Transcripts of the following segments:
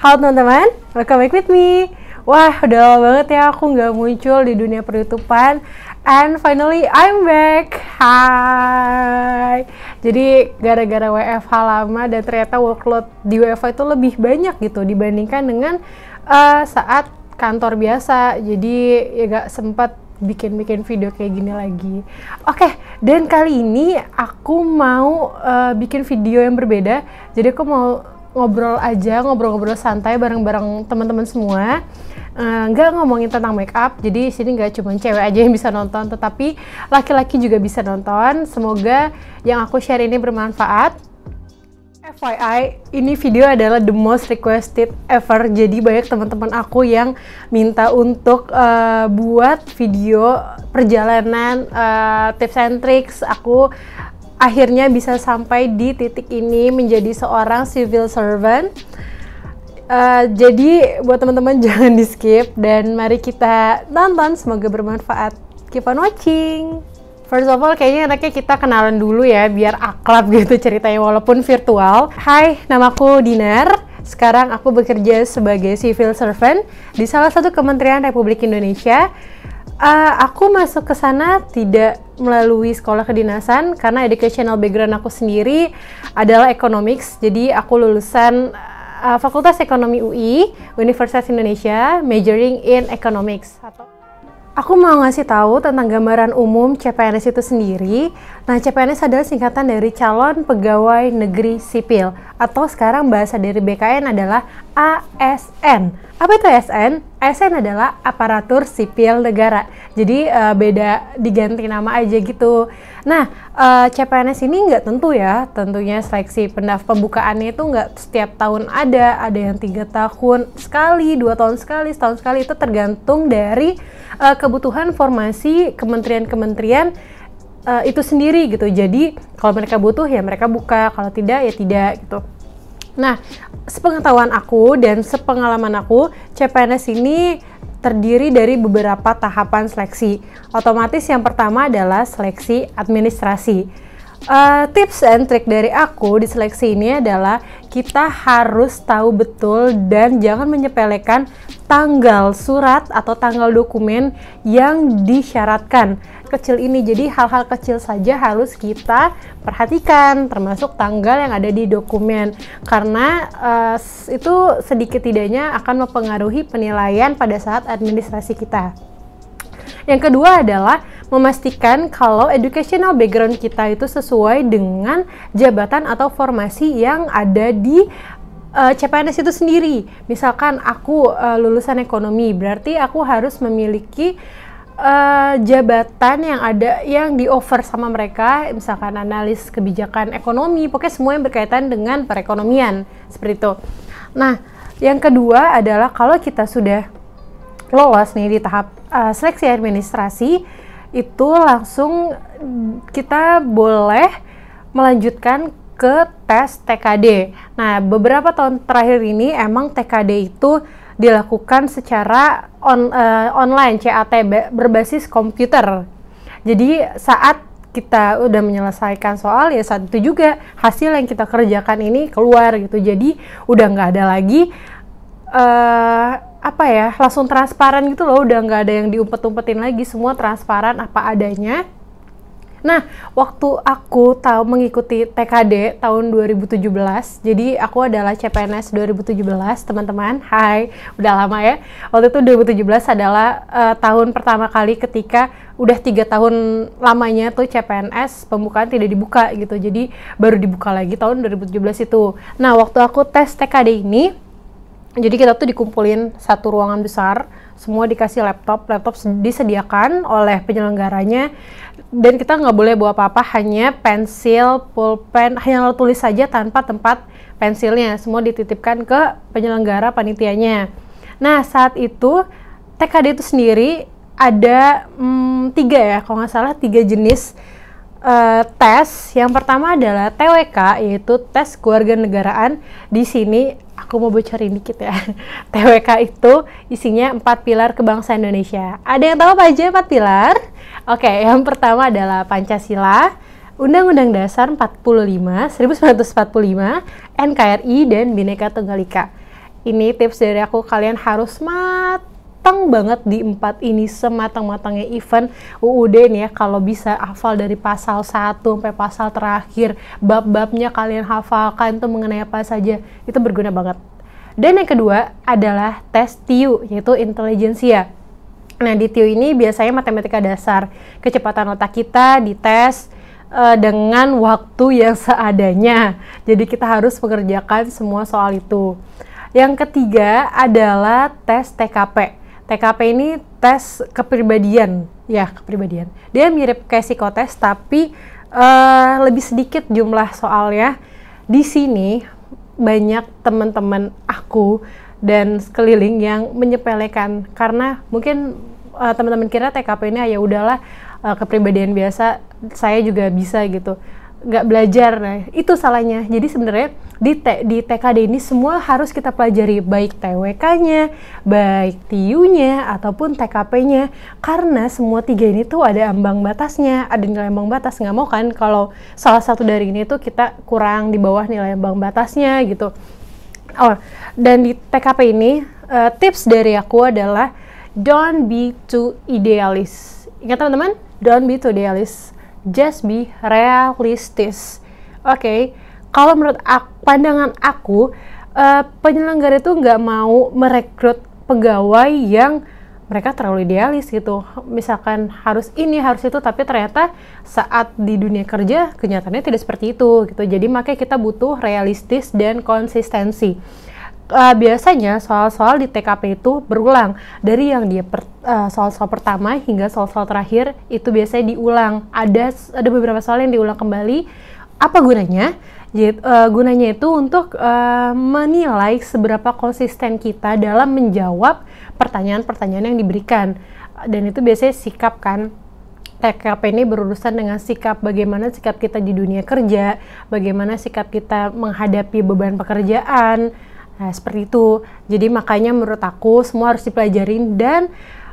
Halo teman-teman, welcome back with me. Wah, udah lama banget ya aku nggak muncul di dunia per-YouTubean. And finally, I'm back. Hai. Jadi gara-gara WFH lama dan ternyata workload di WFH itu lebih banyak gitu dibandingkan dengan saat kantor biasa. Jadi ya gak sempat bikin video kayak gini lagi. Oke, dan kali ini aku mau bikin video yang berbeda. Jadi aku mau ngobrol santai bareng-bareng teman-teman semua. Nggak ngomongin tentang make up, jadi sini nggak cuma cewek aja yang bisa nonton, tetapi laki-laki juga bisa nonton. Semoga yang aku share ini bermanfaat. FYI, ini video adalah the most requested ever. Jadi banyak teman-teman aku yang minta untuk buat video perjalanan, tips and tricks. Aku akhirnya bisa sampai di titik ini menjadi seorang civil servant. Jadi buat teman-teman jangan di skip dan mari kita nonton, semoga bermanfaat. Keep on watching. First of all, kayaknya enaknya kita kenalan dulu ya biar akrab gitu ceritanya walaupun virtual. Hai, namaku Dinar. Sekarang aku bekerja sebagai civil servant di salah satu kementerian Republik Indonesia. Aku masuk ke sana tidak melalui sekolah kedinasan karena educational background aku sendiri adalah economics. Jadi aku lulusan Fakultas Ekonomi UI, Universitas Indonesia, majoring in economics. Aku mau ngasih tahu tentang gambaran umum CPNS itu sendiri. Nah, CPNS adalah singkatan dari Calon Pegawai Negeri Sipil, atau sekarang bahasa dari BKN adalah ASN. Apa itu ASN? ASN adalah Aparatur Sipil Negara. Jadi beda, diganti nama aja gitu. Nah, CPNS ini nggak tentu ya. Tentunya seleksi pembukaannya itu nggak setiap tahun ada yang 3 tahun sekali, 2 tahun sekali, setahun sekali. Itu tergantung dari kebutuhan formasi kementerian-kementerian itu sendiri gitu. Jadi kalau mereka butuh ya mereka buka, kalau tidak ya tidak gitu. Nah, sepengetahuan aku dan sepengalaman aku, CPNS ini terdiri dari beberapa tahapan seleksi. Otomatis yang pertama adalah seleksi administrasi. Tips and trick dari aku di seleksi ini adalah kita harus tahu betul dan jangan menyepelekan tanggal surat atau tanggal dokumen yang disyaratkan. Kecil ini, jadi hal-hal kecil saja harus kita perhatikan, termasuk tanggal yang ada di dokumen, karena itu sedikit tidaknya akan mempengaruhi penilaian pada saat administrasi kita. Yang kedua adalah memastikan kalau educational background kita itu sesuai dengan jabatan atau formasi yang ada di CPNS itu sendiri. Misalkan aku lulusan ekonomi, berarti aku harus memiliki jabatan yang di offer sama mereka, misalkan analis kebijakan ekonomi, pokoknya semua yang berkaitan dengan perekonomian, seperti itu. Nah, yang kedua adalah kalau kita sudah lolos nih di tahap seleksi administrasi, itu langsung kita boleh melanjutkan ke tes TKD. Nah, beberapa tahun terakhir ini emang TKD itu dilakukan secara online, CAT, berbasis komputer. Jadi saat kita udah menyelesaikan soal ya saat itu juga hasil yang kita kerjakan ini keluar gitu. Jadi udah nggak ada lagi langsung transparan gitu loh, udah nggak ada yang diumpet-umpetin lagi, semua transparan apa adanya. Nah, waktu aku mengikuti TKD tahun 2017, jadi aku adalah CPNS 2017, teman-teman. Hai, udah lama ya. Waktu itu 2017 adalah tahun pertama kali ketika udah 3 tahun lamanya tuh CPNS pembukaan tidak dibuka gitu. Jadi baru dibuka lagi tahun 2017 itu. Nah, waktu aku tes TKD ini, jadi kita tuh dikumpulin satu ruangan besar, semua dikasih laptop disediakan oleh penyelenggaranya, dan kita nggak boleh bawa apa-apa, hanya pensil, pulpen, hanya tulis saja tanpa tempat pensilnya, semua dititipkan ke penyelenggara panitianya. Nah, saat itu TKD itu sendiri ada 3 ya, kalau nggak salah 3 jenis tes. Yang pertama adalah TWK, yaitu tes kewarganegaraan. Di sini aku mau bocorin dikit ya. TWK itu isinya 4 pilar kebangsaan Indonesia. Ada yang tahu apa aja 4 pilar? Oke, yang pertama adalah Pancasila, Undang-Undang Dasar 1945, NKRI, dan Bhinneka Tunggal Ika. Ini tips dari aku, kalian harus matang banget di 4 ini, sematang-matangnya. Even UUD nih ya, kalau bisa hafal dari pasal 1 sampai pasal terakhir, bab-babnya kalian hafalkan tuh mengenai apa saja, itu berguna banget. Dan yang kedua adalah tes TIU, yaitu intelijensia. Nah, di TIU ini biasanya matematika dasar, kecepatan otak kita dites dengan waktu yang seadanya. Jadi kita harus mengerjakan semua soal itu. Yang ketiga adalah tes TKP. TKP ini tes kepribadian, ya kepribadian. Dia mirip kayak psikotes tapi lebih sedikit jumlah soalnya. Di sini banyak teman-teman aku dan sekeliling yang menyepelekan karena mungkin teman-teman kira TKP ini ya udahlah kepribadian biasa, saya juga bisa gitu, nggak belajar. Nah, itu salahnya. Jadi sebenarnya di TKD ini semua harus kita pelajari, baik TWK-nya, baik TIU-nya, ataupun TKP-nya, karena semua 3 ini tuh ada ambang batasnya, ada nilai ambang batas. Nggak mau kan kalau salah satu dari ini tuh kita kurang di bawah nilai ambang batasnya gitu. Oh, dan di TKP ini tips dari aku adalah don't be too idealis. Ingat teman-teman, don't be too idealis, just be realistic. Oke, kalau menurut pandangan aku, penyelenggara itu nggak mau merekrut pegawai yang mereka terlalu idealis gitu. Misalkan harus ini, harus itu, tapi ternyata saat di dunia kerja kenyataannya tidak seperti itu gitu. Jadi makanya kita butuh realistis dan konsistensi. Biasanya soal-soal di TKP itu berulang dari yang dia soal-soal pertama hingga soal-soal terakhir itu biasanya diulang. Ada beberapa soal yang diulang kembali. Apa gunanya? Gunanya itu untuk menilai seberapa konsisten kita dalam menjawab pertanyaan-pertanyaan yang diberikan. Dan itu biasanya sikap kan. TKP ini berurusan dengan sikap, bagaimana sikap kita di dunia kerja, bagaimana sikap kita menghadapi beban pekerjaan. Nah, seperti itu. Jadi makanya menurut aku semua harus dipelajarin dan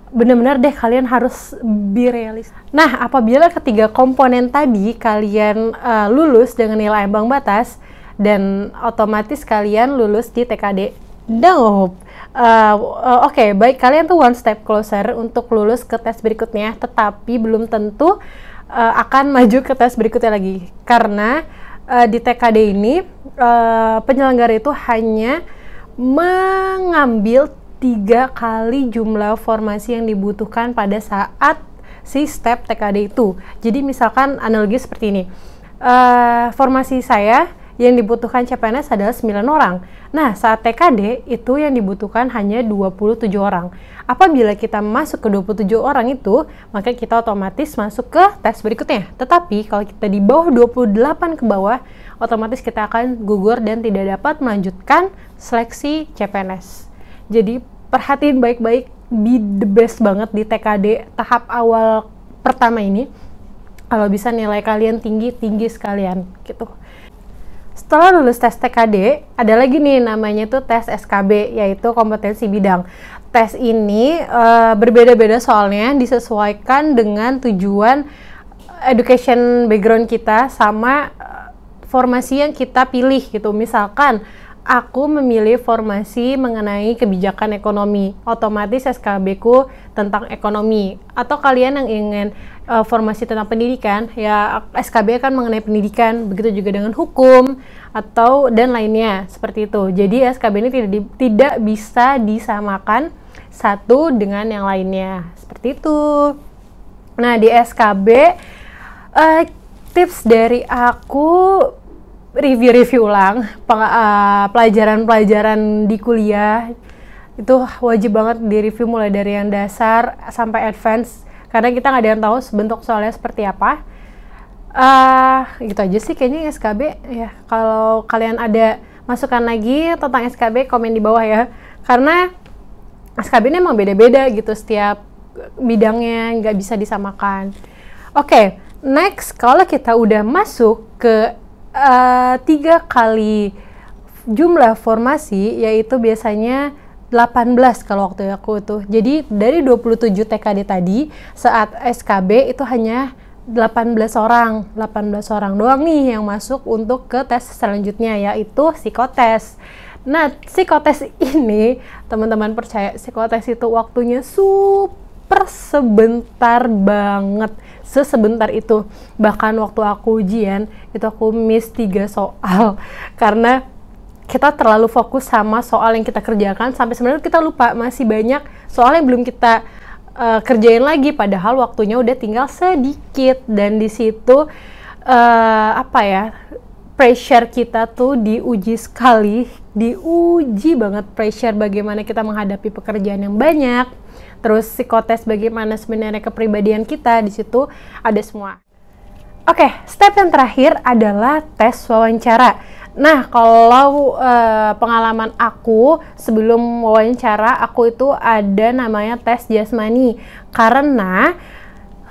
benar-benar deh kalian harus be realis. Nah, apabila ketiga komponen tadi kalian lulus dengan nilai ambang batas dan otomatis kalian lulus di TKD. Oke, baik, kalian tuh one step closer untuk lulus ke tes berikutnya, tetapi belum tentu akan maju ke tes berikutnya lagi. Karena di TKD ini penyelenggara itu hanya mengambil 3 kali jumlah formasi yang dibutuhkan pada saat si step TKD itu. Jadi misalkan analogi seperti ini, formasi saya yang dibutuhkan CPNS adalah 9 orang. Nah, saat TKD itu yang dibutuhkan hanya 27 orang. Apabila kita masuk ke 27 orang itu, maka kita otomatis masuk ke tes berikutnya. Tetapi kalau kita di bawah 28 ke bawah, otomatis kita akan gugur dan tidak dapat melanjutkan seleksi CPNS. Jadi perhatiin baik-baik, be the best banget di TKD tahap awal pertama ini. Kalau bisa nilai kalian tinggi sekalian gitu. Setelah lulus tes TKD, ada lagi nih namanya tuh tes SKB, yaitu kompetensi bidang. Tes ini berbeda-beda soalnya, disesuaikan dengan tujuan education background kita sama formasi yang kita pilih gitu. Misalkan aku memilih formasi mengenai kebijakan ekonomi, otomatis SKB ku tentang ekonomi. Atau kalian yang ingin formasi tentang pendidikan, ya SKB kan mengenai pendidikan, begitu juga dengan hukum atau dan lainnya seperti itu. Jadi SKB ini tidak bisa disamakan satu dengan yang lainnya, seperti itu. Nah, di SKB tips dari aku, review ulang pelajaran-pelajaran di kuliah itu wajib banget di-review mulai dari yang dasar sampai advance, karena kita nggak ada yang tahu bentuk soalnya seperti apa. Gitu aja sih kayaknya SKB ya. Kalau kalian ada masukan lagi tentang SKB, komen di bawah ya, karena SKB ini emang beda-beda gitu, setiap bidangnya nggak bisa disamakan. Oke, next, kalau kita udah masuk ke 3 kali jumlah formasi, yaitu biasanya 18 kalau waktu aku tuh. Jadi dari 27 TKD tadi, saat SKB itu hanya 18 orang doang nih yang masuk untuk ke tes selanjutnya, yaitu psikotes. Nah, psikotes ini, teman-teman percaya, psikotes itu waktunya super sebentar banget. Sesebentar itu. Bahkan waktu aku ujian, itu aku miss 3 soal. Karena kita terlalu fokus sama soal yang kita kerjakan, sampai sebenarnya kita lupa masih banyak soal yang belum kita kerjain lagi. Padahal waktunya udah tinggal sedikit. Dan di situ, pressure kita tuh diuji sekali, diuji banget pressure bagaimana kita menghadapi pekerjaan yang banyak, terus psikotes bagaimana sebenarnya kepribadian kita, di situ ada semua. Oke, step yang terakhir adalah tes wawancara. Nah, kalau pengalaman aku sebelum wawancara, aku itu ada namanya tes jasmani, karena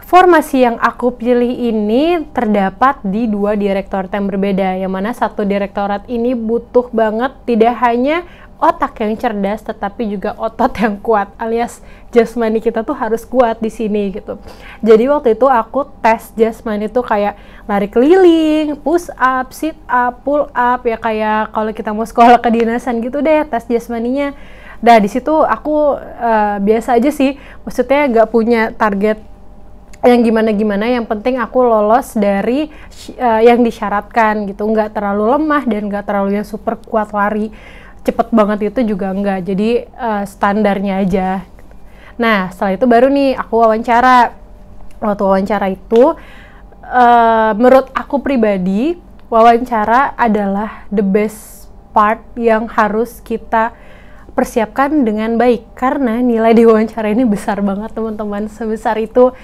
formasi yang aku pilih ini terdapat di 2 direktorat yang berbeda, yang mana satu direktorat ini butuh banget tidak hanya otak yang cerdas, tetapi juga otot yang kuat, alias jasmani kita tuh harus kuat di sini gitu. Jadi waktu itu aku tes jasmani tuh kayak lari keliling, push up, sit up, pull up, ya kayak kalau kita mau sekolah kedinasan gitu deh tes jasmaninya. Nah di situ aku biasa aja sih, maksudnya gak punya target yang gimana-gimana, yang penting aku lolos dari yang disyaratkan gitu, nggak terlalu lemah dan nggak terlalu yang super kuat lari cepet banget itu juga enggak, jadi standarnya aja. Nah setelah itu baru nih aku wawancara. Waktu wawancara itu menurut aku pribadi, wawancara adalah the best part yang harus kita persiapkan dengan baik, karena nilai di wawancara ini besar banget teman-teman. Sebesar itu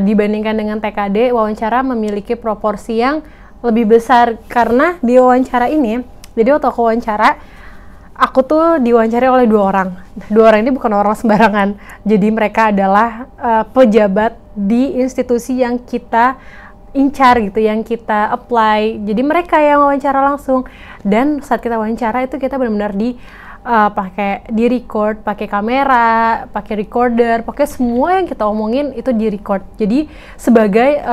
dibandingkan dengan TKD, wawancara memiliki proporsi yang lebih besar. Karena di wawancara ini, jadi waktu aku wawancara, aku tuh diwawancari oleh 2 orang. 2 orang ini bukan orang sembarangan, jadi mereka adalah pejabat di institusi yang kita incar gitu, yang kita apply. Jadi mereka yang wawancara langsung, dan saat kita wawancara itu kita benar-benar pakai di record, pakai kamera, pakai recorder, pakai semua yang kita omongin itu di record. Jadi sebagai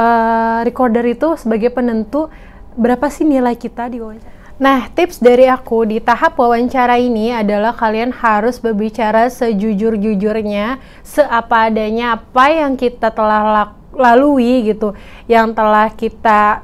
recorder itu sebagai penentu berapa sih nilai kita di wawancara. Nah, tips dari aku di tahap wawancara ini adalah kalian harus berbicara sejujur-jujurnya, seapa adanya, apa yang kita telah lalui gitu, yang telah kita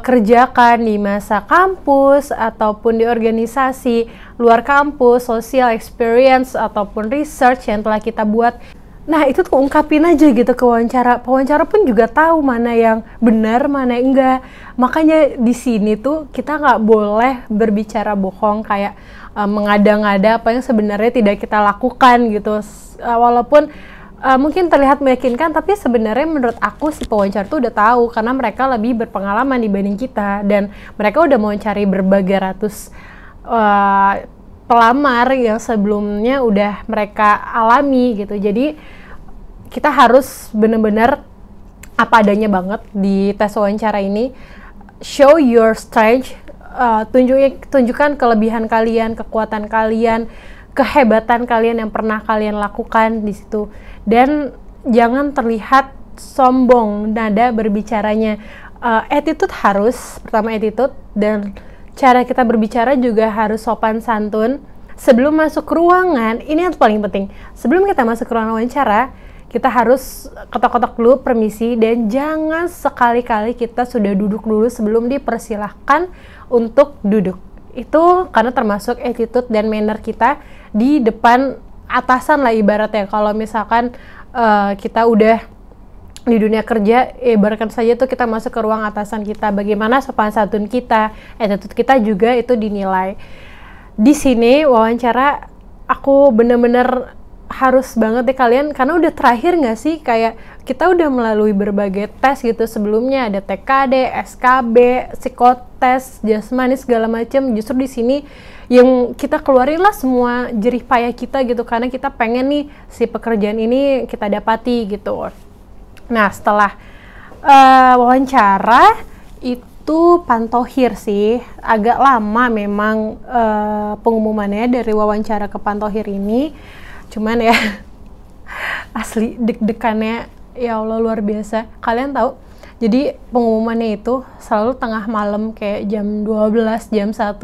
kerjakan di masa kampus ataupun di organisasi luar kampus, social experience ataupun research yang telah kita buat. Nah itu tuh ungkapin aja gitu ke wawancara. Pewawancara pun juga tahu mana yang benar, mana yang enggak. Makanya di sini tuh kita nggak boleh berbicara bohong, kayak mengada-ngada apa yang sebenarnya tidak kita lakukan gitu. Walaupun mungkin terlihat meyakinkan, tapi sebenarnya menurut aku si pewawancara tuh udah tahu, karena mereka lebih berpengalaman dibanding kita, dan mereka udah mau cari berbagai ratus pelamar yang sebelumnya udah mereka alami gitu. Jadi kita harus benar-benar apa adanya banget di tes wawancara ini. Show your strength, tunjukkan kelebihan kalian, kekuatan kalian, kehebatan kalian yang pernah kalian lakukan di situ. Dan jangan terlihat sombong nada berbicaranya. Attitude harus, pertama attitude, dan cara kita berbicara juga harus sopan santun. Sebelum masuk ke ruangan, ini yang paling penting. Sebelum kita masuk ke ruangan wawancara, kita harus ketok-ketok dulu permisi, dan jangan sekali-kali kita sudah duduk dulu sebelum dipersilahkan untuk duduk. Itu karena termasuk attitude dan manner kita di depan atasan lah ibaratnya. Kalau misalkan kita udah di dunia kerja, ibaratkan saja tuh kita masuk ke ruang atasan kita, bagaimana sopan santun kita, attitude kita juga itu dinilai. Di sini wawancara aku bener-bener harus banget deh kalian, karena udah terakhir nggak sih, kayak kita udah melalui berbagai tes gitu sebelumnya, ada TKD, SKB, psikotes, jasmani segala macam. Justru di sini yang kita keluarin lah semua jerih payah kita gitu, karena kita pengen nih si pekerjaan ini kita dapati gitu. Nah setelah wawancara itu pantohir sih, agak lama memang pengumumannya dari wawancara ke pantohir ini. Cuman ya asli deg-degannya ya Allah luar biasa. Kalian tahu, jadi pengumumannya itu selalu tengah malam, kayak jam 12, jam 1.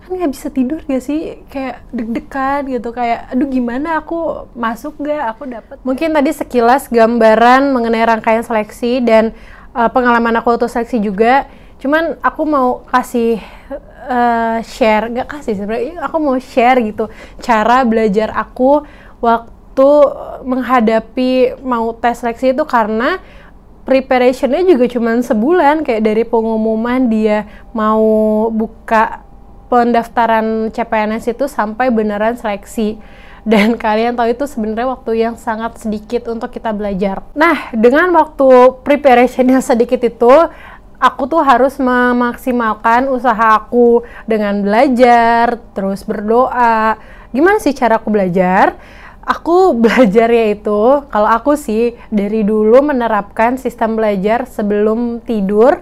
Kan kan nggak bisa tidur gak sih, kayak deg-degan gitu, kayak aduh gimana aku masuk gak, aku dapat. Mungkin tadi sekilas gambaran mengenai rangkaian seleksi dan pengalaman aku untuk seleksi juga. Cuman aku mau kasih share, gak kasih sebenarnya, aku mau share gitu cara belajar aku waktu menghadapi mau tes seleksi itu, karena preparationnya juga cuman sebulan, kayak dari pengumuman dia mau buka pendaftaran CPNS itu sampai beneran seleksi. Dan kalian tahu itu sebenarnya waktu yang sangat sedikit untuk kita belajar. Nah, dengan waktu preparation yang sedikit itu, aku tuh harus memaksimalkan usaha aku dengan belajar, terus berdoa. Gimana sih cara aku belajar? Aku belajar yaitu, kalau aku sih dari dulu menerapkan sistem belajar sebelum tidur.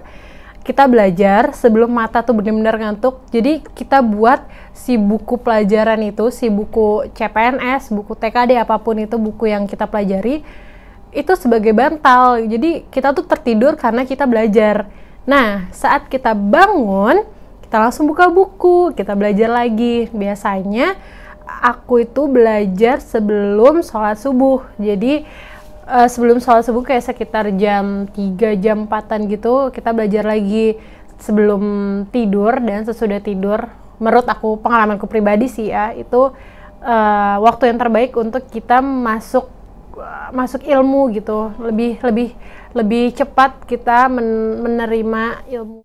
Kita belajar sebelum mata tuh benar-benar ngantuk. Jadi kita buat si buku pelajaran itu, si buku CPNS, buku TKD, apapun itu buku yang kita pelajari, itu sebagai bantal. Jadi kita tuh tertidur karena kita belajar. Nah, saat kita bangun, kita langsung buka buku, kita belajar lagi. Biasanya aku itu belajar sebelum sholat subuh. Jadi sebelum sholat subuh kayak sekitar jam 3, jam 4-an gitu, kita belajar lagi sebelum tidur. Dan sesudah tidur, menurut aku, pengalamanku pribadi sih ya, itu waktu yang terbaik untuk kita masuk ilmu gitu. Lebih cepat kita menerima ilmu.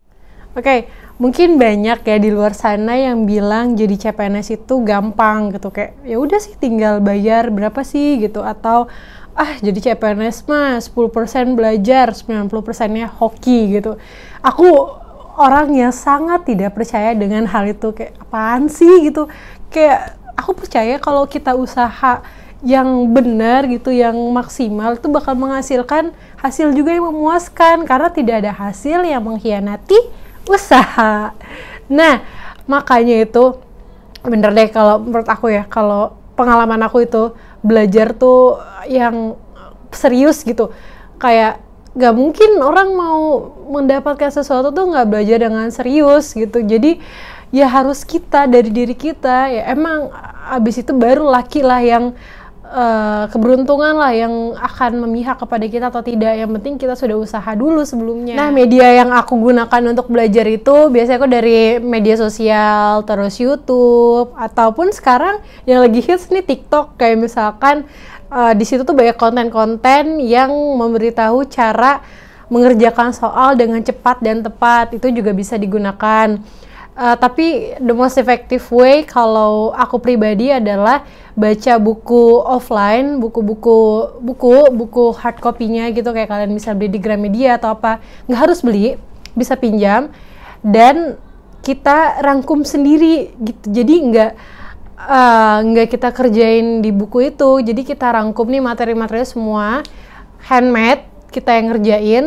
Oke, mungkin banyak ya di luar sana yang bilang jadi CPNS itu gampang gitu, kayak ya udah sih tinggal bayar berapa sih gitu, atau jadi CPNS mah 10% belajar, 90%-nya hoki gitu. Aku orang yang sangat tidak percaya dengan hal itu, kayak apaan sih gitu. Kayak aku percaya kalau kita usaha yang benar gitu, yang maksimal, itu bakal menghasilkan hasil juga yang memuaskan, karena tidak ada hasil yang mengkhianati usaha. Nah, makanya itu bener deh kalau menurut aku ya, kalau pengalaman aku itu belajar tuh yang serius gitu. Kayak gak mungkin orang mau mendapatkan sesuatu tuh gak belajar dengan serius gitu. Jadi ya harus kita dari diri kita ya, emang abis itu baru laki lah yang keberuntungan lah yang akan memihak kepada kita atau tidak. Yang penting kita sudah usaha dulu sebelumnya. Nah, media yang aku gunakan untuk belajar itu biasanya aku dari media sosial, terus YouTube, ataupun sekarang yang lagi hits nih TikTok. Kayak misalkan di situ tuh banyak konten-konten yang memberitahu cara mengerjakan soal dengan cepat dan tepat. Itu juga bisa digunakan. Tapi the most effective way kalau aku pribadi adalah baca buku offline, buku hard copy-nya gitu, kayak kalian bisa beli di Gramedia atau apa. Nggak harus beli, bisa pinjam dan kita rangkum sendiri gitu. Jadi nggak kita kerjain di buku itu. Jadi kita rangkum nih materi-materi semua, handmade, kita yang ngerjain,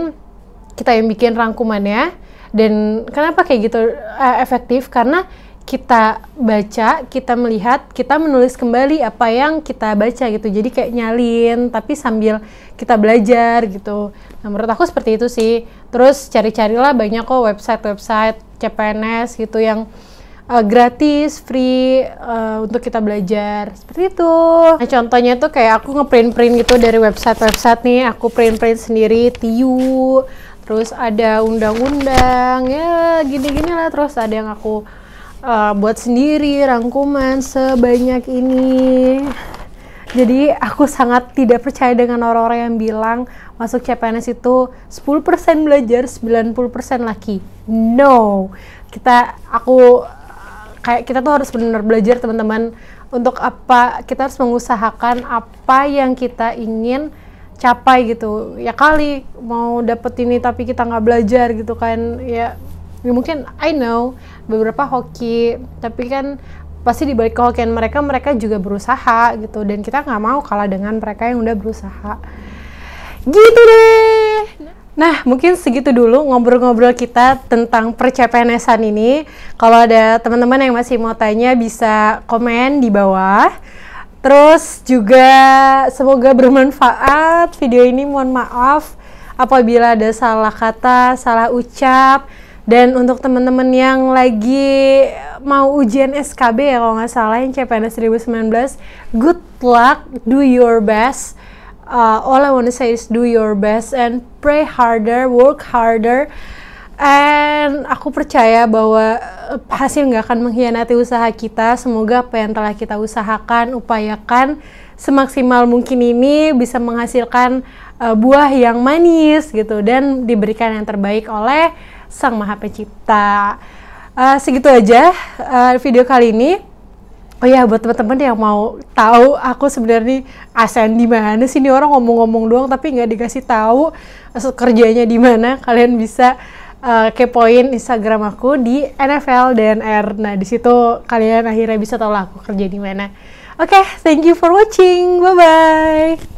kita yang bikin rangkumannya. Dan kenapa kayak gitu efektif? Karena kita baca, kita melihat, kita menulis kembali apa yang kita baca gitu. Jadi kayak nyalin, tapi sambil kita belajar gitu. Nah, menurut aku seperti itu sih. Terus cari-carilah banyak kok website CPNS gitu yang gratis, free untuk kita belajar. Seperti itu. Nah, contohnya tuh kayak aku ngeprint-print gitu dari website nih. Aku print-print sendiri, TIU. Terus ada undang-undang, ya gini-gini lah. Terus ada yang aku buat sendiri, rangkuman sebanyak ini. Jadi aku sangat tidak percaya dengan orang-orang yang bilang masuk CPNS itu 10% belajar, 90% laki. No, kita tuh harus benar-benar belajar teman-teman. Untuk apa? Kita harus mengusahakan apa yang kita ingin capai gitu. Ya kali mau dapet ini tapi kita nggak belajar gitu kan, ya mungkin I know beberapa hoki, tapi kan pasti di balik kehokian mereka juga berusaha gitu, dan kita nggak mau kalah dengan mereka yang udah berusaha gitu deh. Nah, mungkin segitu dulu ngobrol-ngobrol kita tentang per-CPNS-an ini. Kalau ada teman-teman yang masih mau tanya bisa komen di bawah. Terus juga semoga bermanfaat video ini. Mohon maaf apabila ada salah kata, salah ucap, Dan untuk teman-teman yang lagi mau ujian SKB ya kalau nggak salah yang CPNS 2019, good luck, do your best. All I want to say is do your best and pray harder, work harder. And aku percaya bahwa hasil nggak akan mengkhianati usaha kita. Semoga apa yang telah kita usahakan, upayakan semaksimal mungkin ini bisa menghasilkan buah yang manis gitu dan diberikan yang terbaik oleh Sang Maha Pencipta. Segitu aja video kali ini. Oh ya, buat teman-teman yang mau tahu aku sebenarnya ASN di mana sih, ini orang ngomong-ngomong doang tapi nggak dikasih tahu kerjanya di mana, kalian bisa kepoin Instagram aku di NFL DNR. Nah, di situ kalian akhirnya bisa tahu lah aku kerja di mana. Oke, thank you for watching. Bye bye.